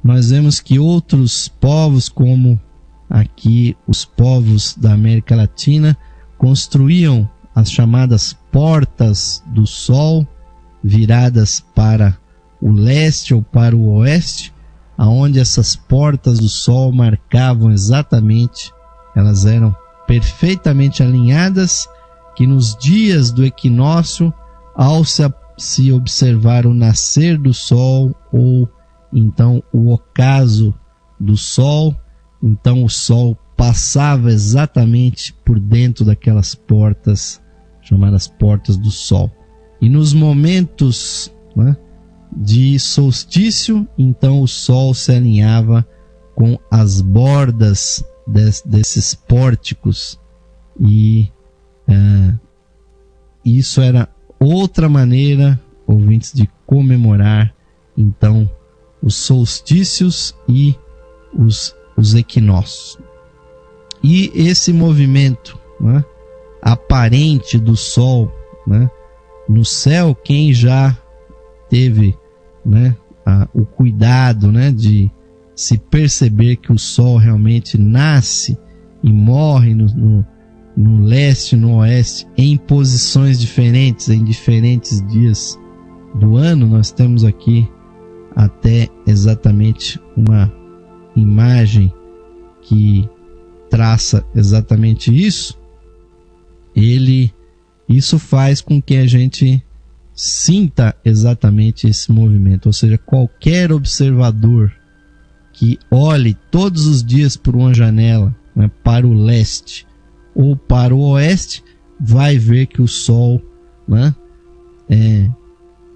[SPEAKER 1] nós vemos que outros povos, como aqui os povos da América Latina, construíam as chamadas portas do Sol, viradas para o leste ou para o oeste, aonde essas portas do Sol marcavam exatamente, elas eram perfeitamente alinhadas, que nos dias do equinócio, ao se observar o nascer do Sol ou então o ocaso do Sol, então o Sol passava exatamente por dentro daquelas portas, chamadas portas do Sol. E nos momentos, né, de solstício, então o Sol se alinhava com as bordas desses pórticos, e isso era outra maneira, ouvintes, de comemorar então os solstícios e os equinócios. E esse movimento, né, aparente do Sol, né, no céu, quem já teve, né, o cuidado, né, de se perceber que o Sol realmente nasce e morre no leste e no oeste em posições diferentes, em diferentes dias do ano. Nós temos aqui até exatamente uma imagem que traça exatamente isso. Isso faz com que a gente sinta exatamente esse movimento, ou seja, qualquer observador que olhe todos os dias por uma janela, né, para o leste ou para o oeste, vai ver que o Sol, né,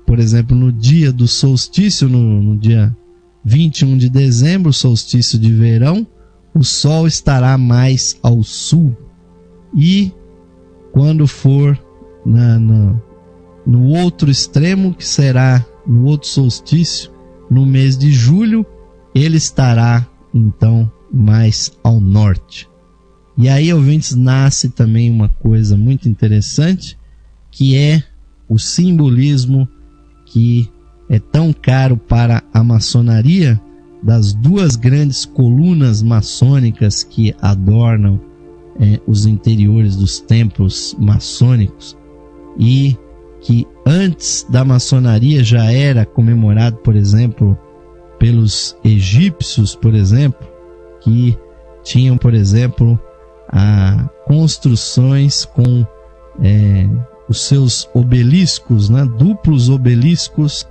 [SPEAKER 1] por exemplo, no dia do solstício, no dia 21 de dezembro, solstício de verão, o Sol estará mais ao sul. E quando for no outro extremo, que será no outro solstício, no mês de julho, ele estará então mais ao norte. E aí, ouvintes, nasce também uma coisa muito interessante, que é o simbolismo que é tão caro para a maçonaria, das duas grandes colunas maçônicas que adornam os interiores dos templos maçônicos, e que antes da maçonaria já era comemorado, por exemplo, pelos egípcios, por exemplo, que tinham, por exemplo, construções com os seus obeliscos, né, duplos obeliscos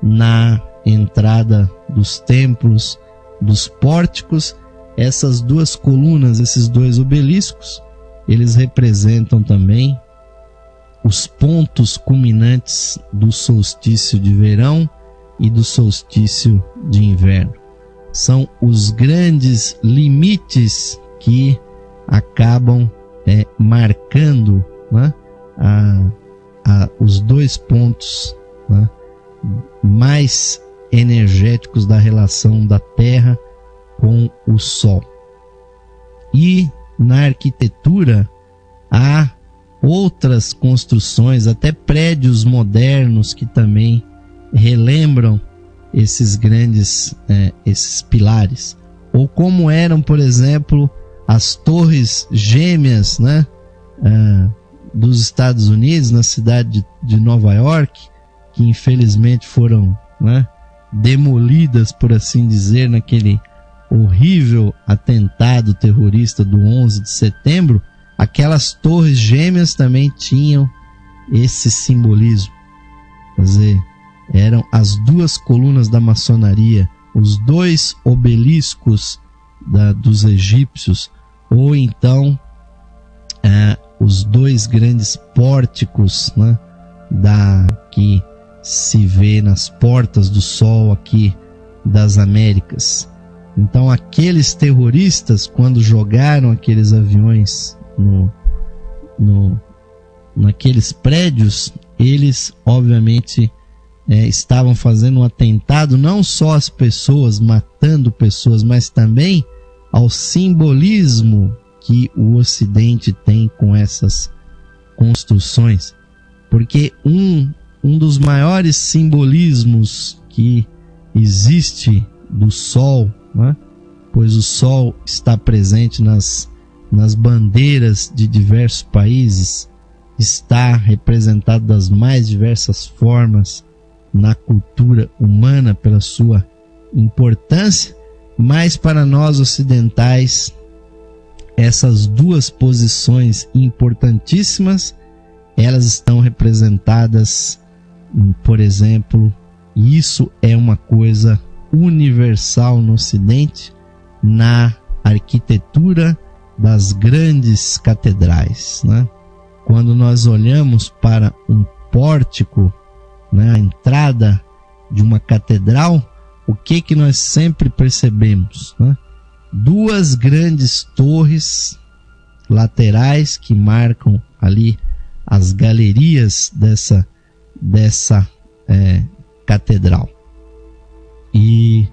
[SPEAKER 1] na entrada dos templos, dos pórticos. Essas duas colunas, esses dois obeliscos, eles representam também os pontos culminantes do solstício de verão e do solstício de inverno. São os grandes limites que acabam marcando, né, os dois pontos, né, mais energéticos da relação da Terra com o Sol. E na arquitetura há outras construções, até prédios modernos que também relembram esses grandes esses pilares, ou como eram, por exemplo, as torres gêmeas, né, dos Estados Unidos, na cidade de Nova York, que infelizmente foram, né, demolidas, por assim dizer, naquele horrível atentado terrorista do 11 de setembro. Aquelas torres gêmeas também tinham esse simbolismo. Quer dizer, eram as duas colunas da maçonaria, os dois obeliscos dos egípcios, ou então os dois grandes pórticos, né, que se vê nas portas do sol aqui das Américas. Então aqueles terroristas, quando jogaram aqueles aviões naqueles prédios, eles obviamente estavam fazendo um atentado não só às pessoas, matando pessoas, mas também ao simbolismo que o Ocidente tem com essas construções. Porque um dos maiores simbolismos que existe do Sol, né? Pois o Sol está presente nas bandeiras de diversos países, está representado das mais diversas formas na cultura humana pela sua importância, mas para nós ocidentais, essas duas posições importantíssimas, elas estão representadas, por exemplo, e isso é uma coisa universal no Ocidente, na arquitetura das grandes catedrais, né? Quando nós olhamos para um pórtico, né, a entrada de uma catedral, o que nós sempre percebemos, né? Duas grandes torres laterais que marcam ali as galerias dessa catedral. E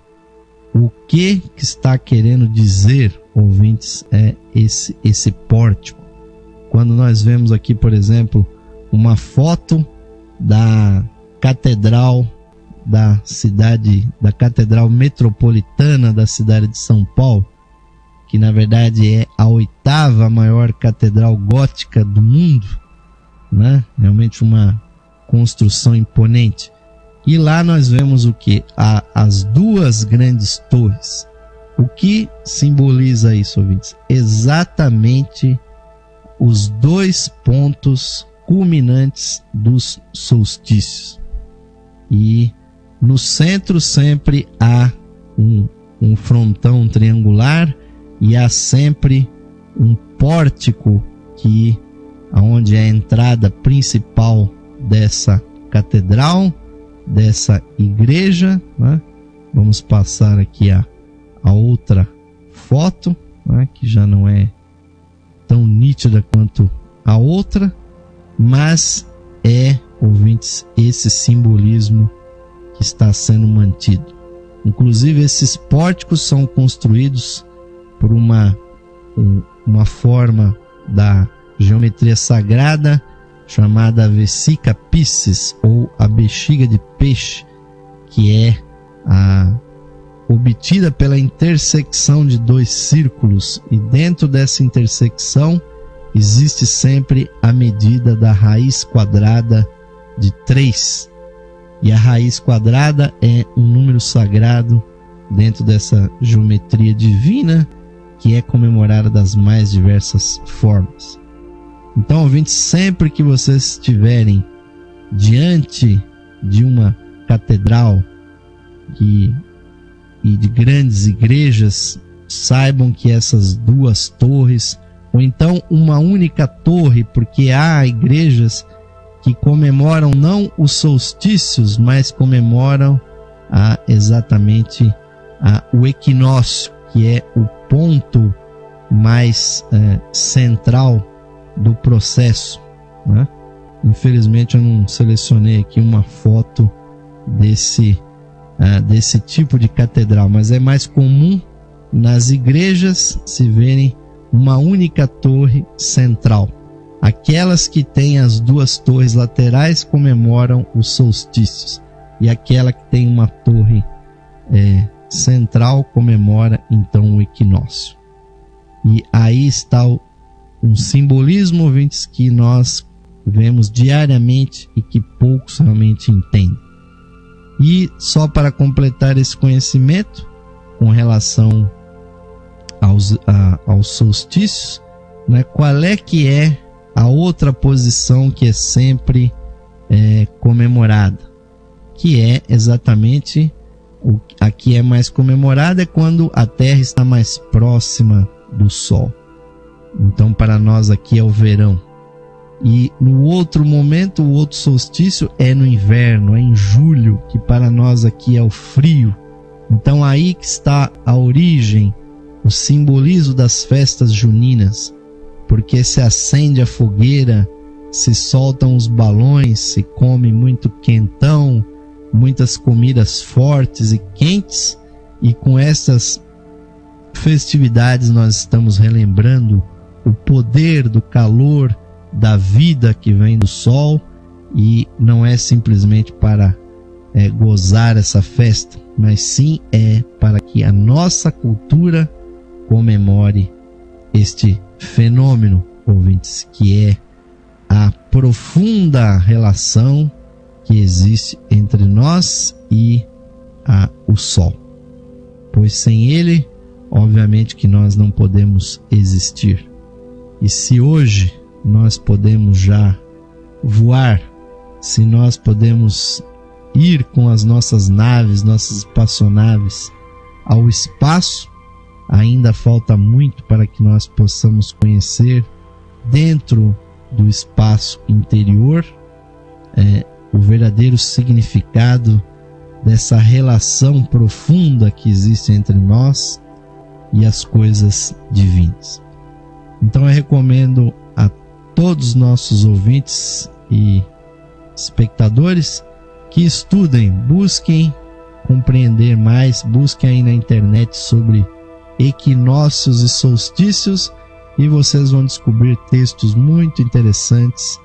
[SPEAKER 1] o que está querendo dizer, ouvintes, é esse pórtico? Quando nós vemos aqui, por exemplo, uma foto da catedral da catedral metropolitana da cidade de São Paulo, que na verdade é a 8ª maior catedral gótica do mundo, né? Realmente uma construção imponente. E lá nós vemos o que? As duas grandes torres. O que simboliza isso, ouvintes? Exatamente os dois pontos culminantes dos solstícios. E no centro sempre há um frontão triangular e há sempre um pórtico onde é a entrada principal dessa catedral, dessa igreja, né? Vamos passar aqui a outra foto, né? Que já não é tão nítida quanto a outra, mas ouvintes, esse simbolismo que está sendo mantido. Inclusive esses pórticos são construídos por uma forma da geometria sagrada chamada Vesica Piscis, ou a bexiga de peixe, que é obtida pela intersecção de dois círculos, e dentro dessa intersecção existe sempre a medida da raiz quadrada de 3. E a raiz quadrada é um número sagrado dentro dessa geometria divina, que é comemorada das mais diversas formas. Então, ouvintes, sempre que vocês estiverem diante de uma catedral e de grandes igrejas, saibam que essas duas torres, ou então uma única torre, porque há igrejas que comemoram não os solstícios, mas comemoram exatamente o equinócio, que é o ponto mais central do processo, né? Infelizmente eu não selecionei aqui uma foto desse tipo de catedral, mas é mais comum nas igrejas se verem uma única torre central. Aquelas que têm as duas torres laterais comemoram os solstícios, e aquela que tem uma torre central comemora então o equinócio. E aí está um simbolismo, ouvintes, que nós vemos diariamente e que poucos realmente entendem. E só para completar esse conhecimento com relação aos solstícios, né, qual é que é a outra posição que é sempre comemorada? Que é exatamente a que é mais comemorada, é quando a Terra está mais próxima do Sol. Então, para nós aqui é o verão. E no outro momento, o outro solstício é no inverno, é em julho, que para nós aqui é o frio. Então, aí que está a origem, o simbolismo das festas juninas, porque se acende a fogueira, se soltam os balões, se come muito quentão, muitas comidas fortes e quentes, e com essas festividades nós estamos relembrando o poder do calor da vida que vem do sol, e não é simplesmente para gozar essa festa, mas sim é para que a nossa cultura comemore este fenômeno, ouvintes, que é a profunda relação que existe entre nós e o sol, pois sem ele, obviamente que nós não podemos existir. E se hoje nós podemos já voar, se nós podemos ir com as nossas naves, nossas espaçonaves ao espaço, ainda falta muito para que nós possamos conhecer dentro do espaço interior o verdadeiro significado dessa relação profunda que existe entre nós e as coisas divinas. Então eu recomendo a todos os nossos ouvintes e espectadores que estudem, busquem compreender mais, busquem aí na internet sobre equinócios e solstícios, e vocês vão descobrir textos muito interessantes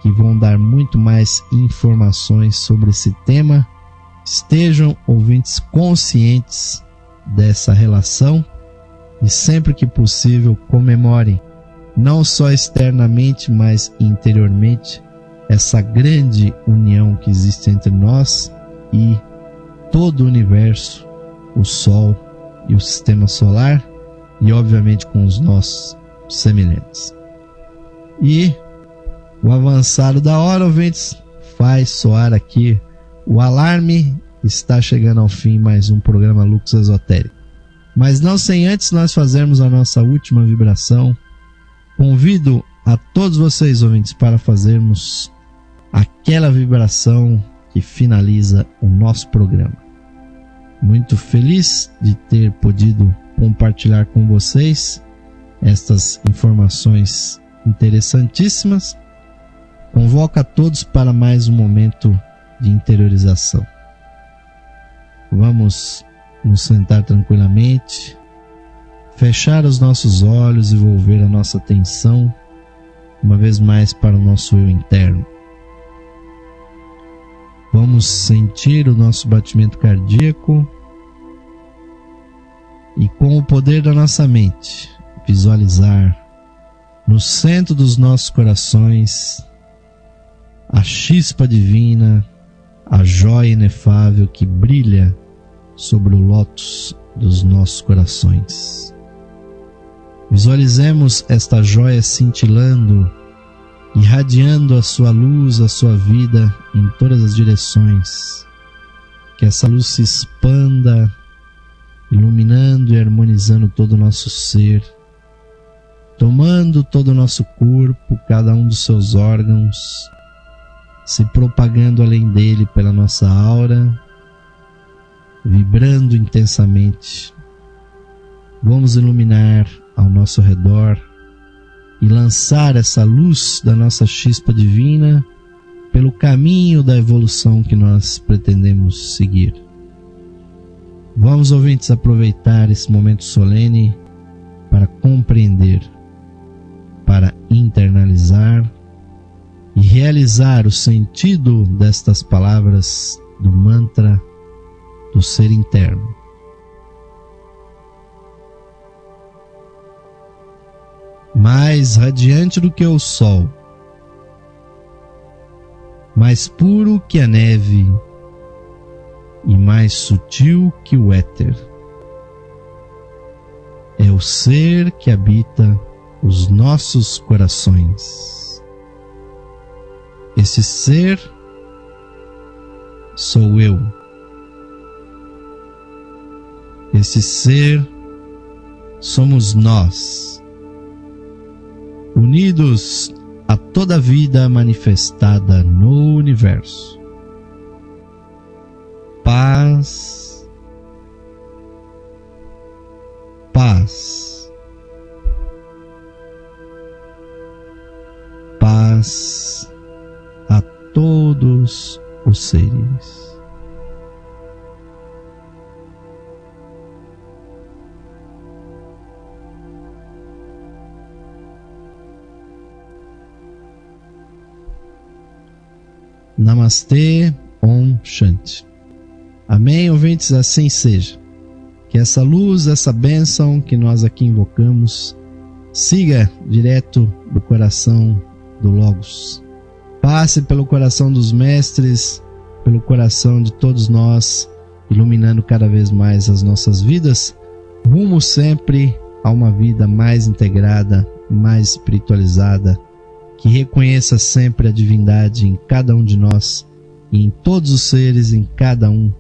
[SPEAKER 1] que vão dar muito mais informações sobre esse tema. Estejam, ouvintes, conscientes dessa relação e sempre que possível comemorem, não só externamente, mas interiormente, essa grande união que existe entre nós e todo o universo, o Sol e o Sistema Solar, e obviamente com os nossos semelhantes. E o avançado da hora, ouvintes, faz soar aqui o alarme. Está chegando ao fim mais um programa Lux Esotérico. Mas não sem antes nós fazermos a nossa última vibração. Convido a todos vocês, ouvintes, para fazermos aquela vibração que finaliza o nosso programa. Muito feliz de ter podido compartilhar com vocês estas informações interessantíssimas. Convoco a todos para mais um momento de interiorização. Vamos nos sentar tranquilamente, fechar os nossos olhos e volver a nossa atenção uma vez mais para o nosso eu interno. Vamos sentir o nosso batimento cardíaco e com o poder da nossa mente visualizar no centro dos nossos corações a chispa divina, a joia inefável que brilha sobre o lótus dos nossos corações. Visualizemos esta joia cintilando, irradiando a sua luz, a sua vida em todas as direções. Que essa luz se expanda, iluminando e harmonizando todo o nosso ser, tomando todo o nosso corpo, cada um dos seus órgãos, se propagando além dele pela nossa aura, vibrando intensamente. Vamos iluminar ao nosso redor e lançar essa luz da nossa chispa divina pelo caminho da evolução que nós pretendemos seguir. Vamos, ouvintes, aproveitar esse momento solene para compreender, para internalizar e realizar o sentido destas palavras do mantra do ser interno. Mais radiante do que o sol, mais puro que a neve e mais sutil que o éter, é o ser que habita os nossos corações. Esse ser sou eu. Esse ser somos nós, unidos a toda a vida manifestada no universo. Paz, paz, paz a todos os seres. Namastê, Om Shanti. Amém, ouvintes, assim seja. Que essa luz, essa bênção que nós aqui invocamos, siga direto do coração do Logos. Passe pelo coração dos mestres, pelo coração de todos nós, iluminando cada vez mais as nossas vidas, rumo sempre a uma vida mais integrada, mais espiritualizada, que reconheça sempre a divindade em cada um de nós e em todos os seres, em cada um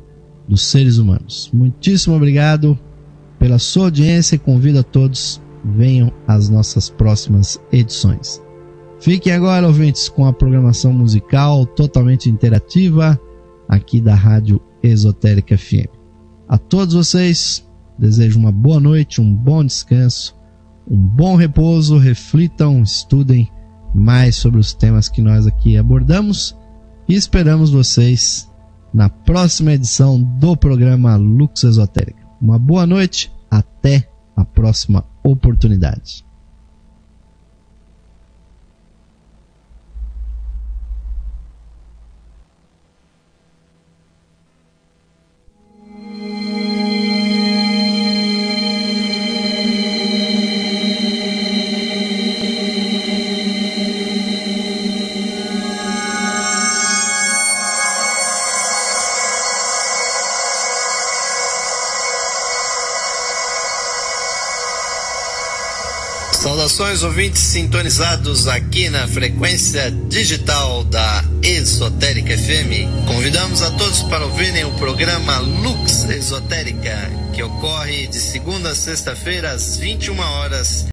[SPEAKER 1] dos seres humanos. Muitíssimo obrigado pela sua audiência e convido a todos, venham às nossas próximas edições. Fiquem agora, ouvintes, com a programação musical totalmente interativa aqui da Rádio Esotérica FM. A todos vocês, desejo uma boa noite, um bom descanso, um bom repouso, reflitam, estudem mais sobre os temas que nós aqui abordamos e esperamos vocês na próxima edição do programa Lux Esotérica. Uma boa noite, até a próxima oportunidade.
[SPEAKER 4] Saudações, ouvintes sintonizados aqui na frequência digital da Esotérica FM. Convidamos a todos para ouvirem o programa Lux Esotérica, que ocorre de segunda a sexta-feira às 21 horas